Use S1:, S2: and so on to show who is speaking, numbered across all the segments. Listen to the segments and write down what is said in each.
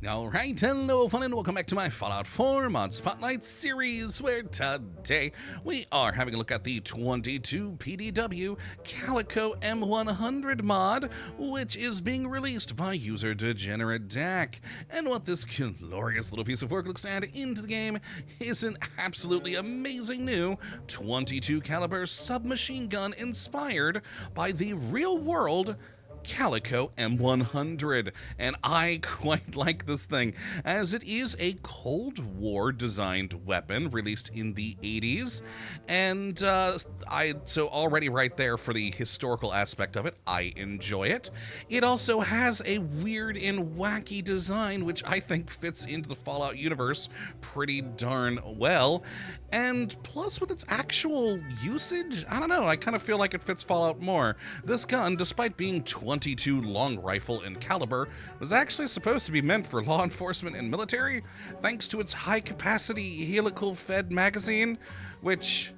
S1: Alright, hello fun and welcome back to my Fallout 4 Mod Spotlight series, where today we are having a look at the 22 PDW Calico M100 mod, which is being released by user Degenerate Dak. And what this glorious little piece of work looks to add into the game is an absolutely amazing new 22 caliber submachine gun inspired by the real world Calico M100, and I quite like this thing, as it is a Cold War designed weapon released in the 80s, and so already right there for the historical aspect of it, I enjoy it. It also has a weird and wacky design, which I think fits into the Fallout universe pretty darn well, and plus with its actual usage, I don't know, I kind of feel like it fits Fallout more. This gun, despite being 22 long rifle in caliber, was actually supposed to be meant for law enforcement and military, thanks to its high capacity helical fed magazine, which,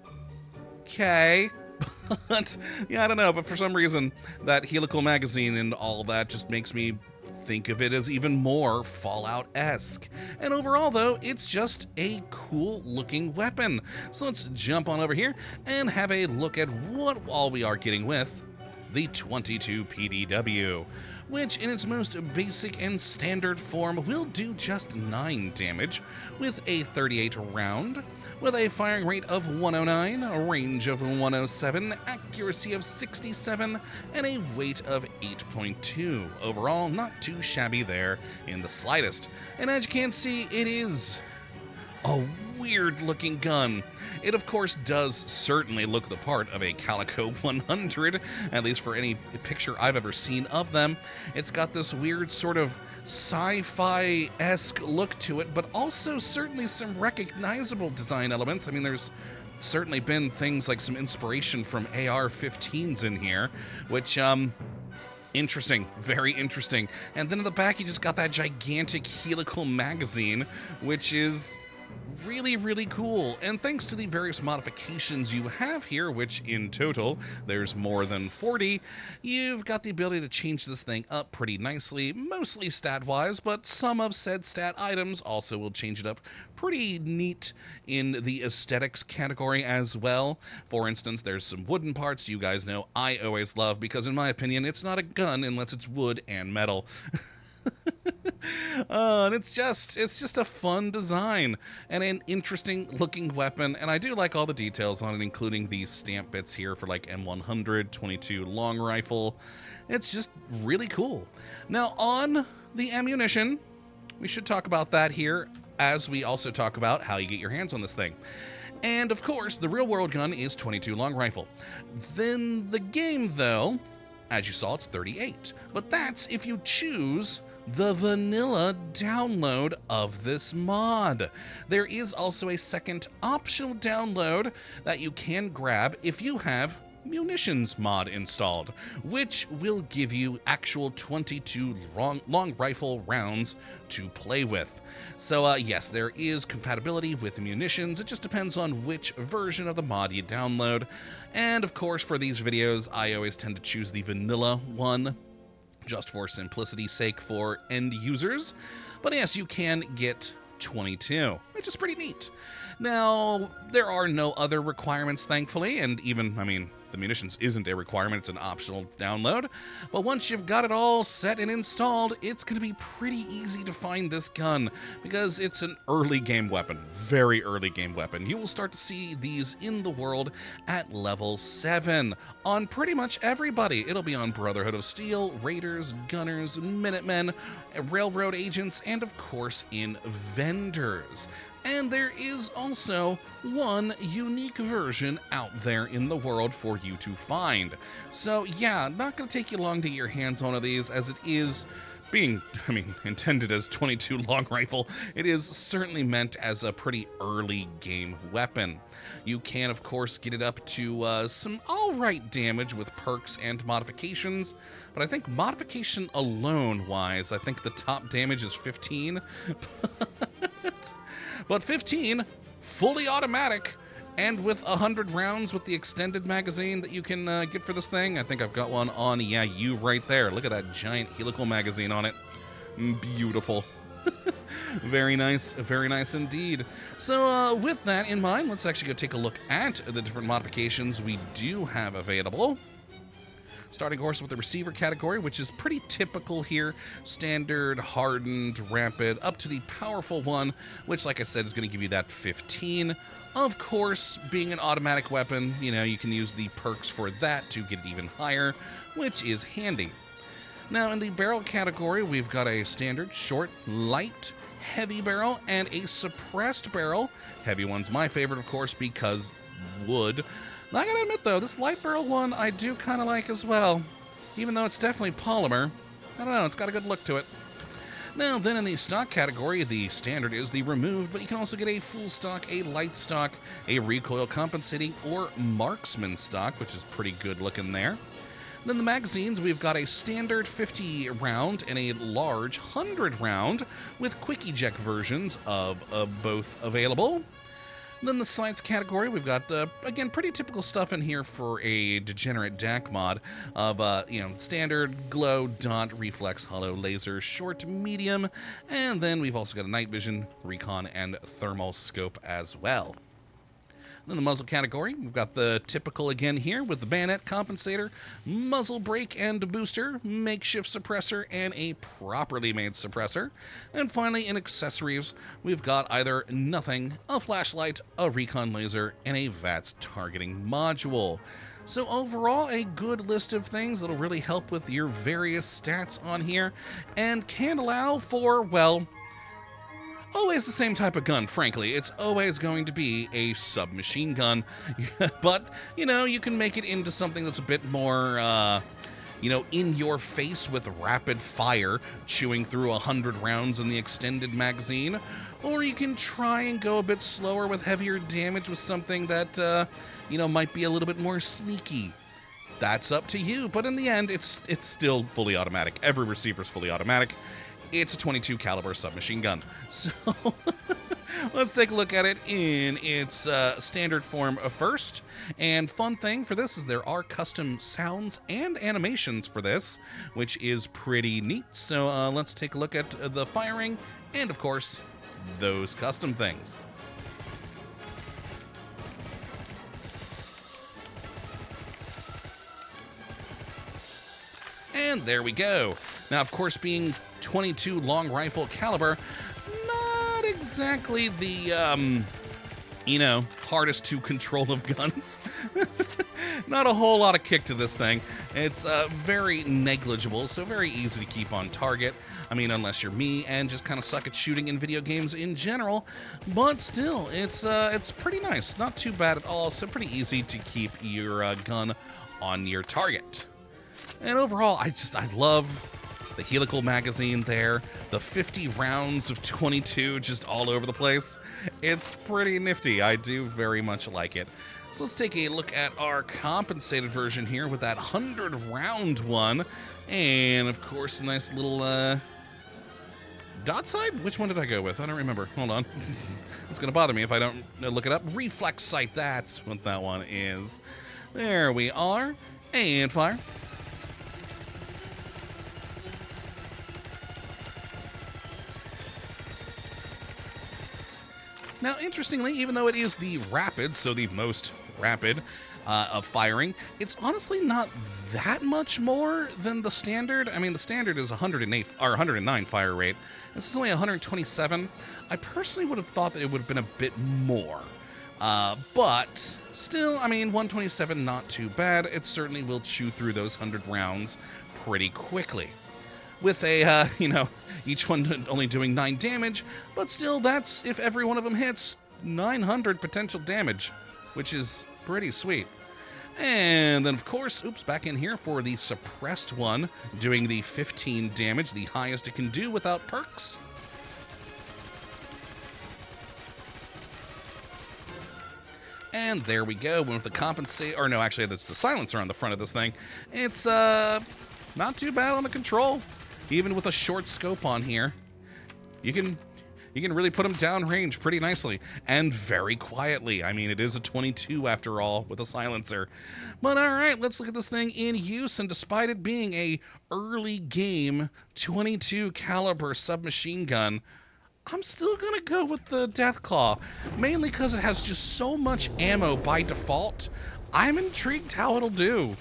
S1: okay, but yeah, I don't know, but for some reason that helical magazine and all that just makes me think of it as even more Fallout-esque. And overall though, it's just a cool looking weapon. So let's jump on over here and have a look at what all we are getting with the 22 PDW, which in its most basic and standard form will do just 9 damage with a 38 round, with a firing rate of 109, a range of 107, accuracy of 67, and a weight of 8.2. Overall, not too shabby there in the slightest. And as you can see, it is a weird looking gun. It of course does certainly look the part of a Calico 100, at least for any picture I've ever seen of them. It's got this weird sort of sci-fi-esque look to it, but also certainly some recognizable design elements. I mean, there's certainly been things like some inspiration from AR-15s in here, which, interesting, very interesting. And then in the back, you just got that gigantic helical magazine, which is really, really cool. And thanks to the various modifications you have here, which in total there's more than 40, you've got the ability to change this thing up pretty nicely, mostly stat-wise, but some of said stat items also will change it up pretty neat in the aesthetics category as well. For instance, there's some wooden parts you guys know I always love, because in my opinion, it's not a gun unless it's wood and metal. And it's just a fun design and an interesting looking weapon, and I do like all the details on it, including these stamp bits here for like M100, 22 long rifle. It's just really cool. Now on the ammunition, we should talk about that here, as we also talk about how you get your hands on this thing. And of course, the real world gun is 22 long rifle. Then the game though, as you saw, it's 38, but that's if you choose the vanilla download of this mod. There is also a second optional download that you can grab if you have munitions mod installed, which will give you actual 22 long rifle rounds to play with. So yes, there is compatibility with munitions. It just depends on which version of the mod you download. And of course, for these videos, I always tend to choose the vanilla one, just for simplicity's sake for end users. But yes, you can get 22, which is pretty neat. Now, there are no other requirements, thankfully, and even, I mean, the munitions isn't a requirement, it's an optional download. But once you've got it all set and installed, it's going to be pretty easy to find this gun, because it's an early game weapon, very early game weapon. You will start to see these in the world at level 7 on pretty much everybody. It'll be on Brotherhood of Steel, Raiders, Gunners, Minutemen, Railroad Agents, and of course in vendors. And there is also one unique version out there in the world for you to find. So yeah, not going to take you long to get your hands on one of these, as it is being, intended as 22 long rifle. It is certainly meant as a pretty early game weapon. You can, of course, get it up to some alright damage with perks and modifications, but I think modification alone-wise, I think the top damage is 15. But 15, fully automatic, and with 100 rounds with the extended magazine that you can get for this thing. I think I've got one on, yeah, you right there. Look at that giant helical magazine on it. Beautiful. Very nice indeed. So with that in mind, let's actually go take a look at the different modifications we do have available. Starting, of course, with the receiver category, which is pretty typical here. Standard, hardened, rapid, up to the powerful one, which, like I said, is going to give you that 15. Of course, being an automatic weapon, you know, you can use the perks for that to get it even higher, which is handy. Now, in the barrel category, we've got a standard, short, light, heavy barrel, and a suppressed barrel. Heavy one's my favorite, of course, because wood. I gotta admit, though, this light barrel one I do kind of like as well. Even though it's definitely polymer, I don't know, it's got a good look to it. Now, then in the stock category, the standard is the removed, but you can also get a full stock, a light stock, a recoil compensating, or marksman stock, which is pretty good looking there. Then the magazines, we've got a standard 50 round and a large 100 round with quick eject versions of both available. Then the sights category, we've got, again, pretty typical stuff in here for a degenerate DAC mod of, standard, glow, dot, reflex, hollow, laser, short, medium, and then we've also got a night vision, recon, and thermal scope as well. Then the muzzle category, we've got the typical again here with the bayonet compensator, muzzle brake and booster, makeshift suppressor, and a properly made suppressor. And finally, in accessories, we've got either nothing, a flashlight, a recon laser, and a VATS targeting module. So overall, a good list of things that'll really help with your various stats on here, and can allow for, well, always the same type of gun, frankly. It's always going to be a submachine gun. But, you know, you can make it into something that's a bit more, in your face with rapid fire, chewing through 100 rounds in the extended magazine. Or you can try and go a bit slower with heavier damage with something that, might be a little bit more sneaky. That's up to you. But in the end, it's still fully automatic. Every receiver's fully automatic. It's a 22 caliber submachine gun. So let's take a look at it in its standard form first. And fun thing for this is there are custom sounds and animations for this, which is pretty neat. So let's take a look at the firing and, of course, those custom things. And there we go. Now, of course, being 22 long rifle caliber, not exactly the, hardest to control of guns. Not a whole lot of kick to this thing. It's very negligible, so very easy to keep on target. I mean, unless you're me and just kind of suck at shooting in video games in general. But still, it's pretty nice. Not too bad at all, so pretty easy to keep your gun on your target. And overall, I love the helical magazine there, the 50 rounds of 22 just all over the place. It's pretty nifty. I do very much like it. So let's take a look at our compensated version here with that 100 round one. And of course, a nice little dot sight? Which one did I go with? I don't remember. Hold on. It's going to bother me if I don't look it up. Reflex sight, that's what that one is. There we are. And fire. Now, interestingly, even though it is the rapid, so the most rapid of firing, it's honestly not that much more than the standard. I mean, the standard is 108 or 109 fire rate. This is only 127. I personally would have thought that it would have been a bit more. But still, I mean, 127, not too bad. It certainly will chew through those 100 rounds pretty quickly. With a, each one only doing 9 damage, but still, that's, if every one of them hits, 900 potential damage, which is pretty sweet. And then, of course, back in here for the suppressed one, doing the 15 damage, the highest it can do without perks. And there we go. With the compensate, or no, actually, that's the silencer on the front of this thing. It's not too bad on the control. Even with a short scope on here, you can You can really put them downrange pretty nicely and very quietly. I mean, it is a 22 after all with a silencer. But all right, let's look at this thing in use. And despite it being a early game 22 caliber submachine gun, I'm still going to go with the Deathclaw, mainly because it has just so much ammo by default. I'm intrigued how it'll do.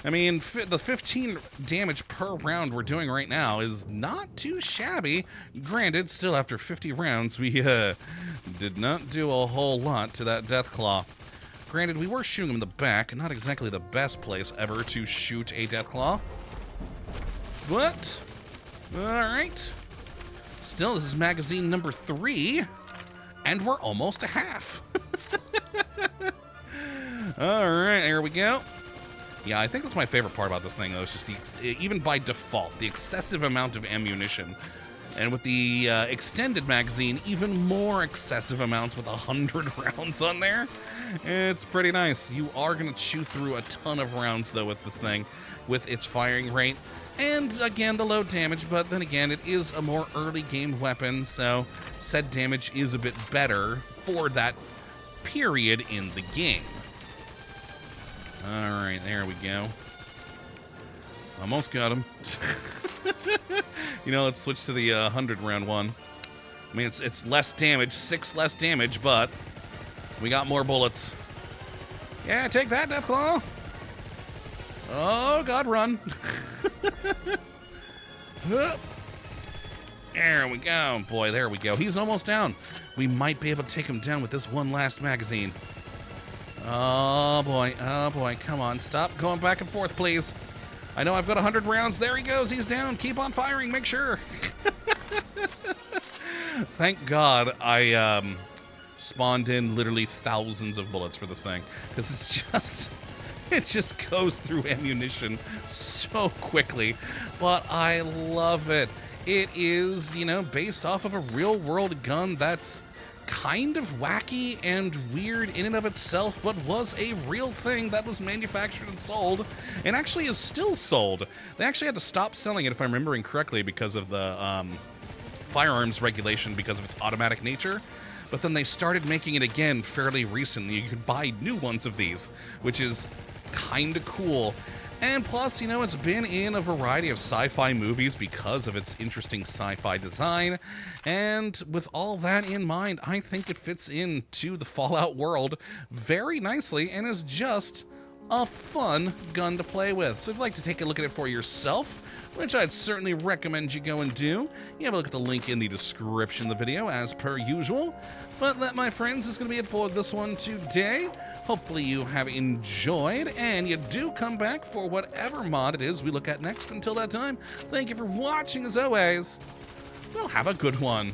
S1: I mean, the 15 damage per round we're doing right now is not too shabby. Granted, still after 50 rounds, we did not do a whole lot to that Deathclaw. Granted, we were shooting him in the back, not exactly the best place ever to shoot a Deathclaw. But, alright. Still, this is magazine number 3, and we're almost a half. Alright, there we go. Yeah, I think that's my favorite part about this thing, though. It's just, even by default, the excessive amount of ammunition. And with the extended magazine, even more excessive amounts with 100 rounds on there. It's pretty nice. You are going to chew through a ton of rounds, though, with this thing, with its firing rate. And, again, the low damage, but then again, it is a more early game weapon, so said damage is a bit better for that period in the game. Alright, there we go. Almost got him. You know, let's switch to the 100 round one. I mean, it's less damage, 6 less damage, but we got more bullets. Yeah, take that, Deathclaw. Oh, God, run. There we go. Boy, there we go. He's almost down. We might be able to take him down with this one last magazine. Oh, boy. Oh, boy. Come on. Stop going back and forth, please. I know I've got 100 rounds. There he goes. He's down. Keep on firing. Make sure. Thank God I spawned in literally thousands of bullets for this thing. Because it's just... It just goes through ammunition so quickly, but I love it. It is, you know, based off of a real-world gun that's kind of wacky and weird in and of itself, but was a real thing that was manufactured and sold, and actually is still sold. They actually had to stop selling it, if I'm remembering correctly, because of the firearms regulation because of its automatic nature. But then they started making it again fairly recently. You could buy new ones of these, which is kind of cool. And plus, you know, it's been in a variety of sci-fi movies because of its interesting sci-fi design. And with all that in mind, I think it fits into the Fallout world very nicely and is just a fun gun to play with. So if you'd like to take a look at it for yourself, which I'd certainly recommend you go and do, you have a look at the link in the description of the video as per usual. But that, my friends, is going to be it for this one today. Hopefully you have enjoyed, and you do come back for whatever mod it is we look at next. Until that time, thank you for watching as always. Well, have a good one.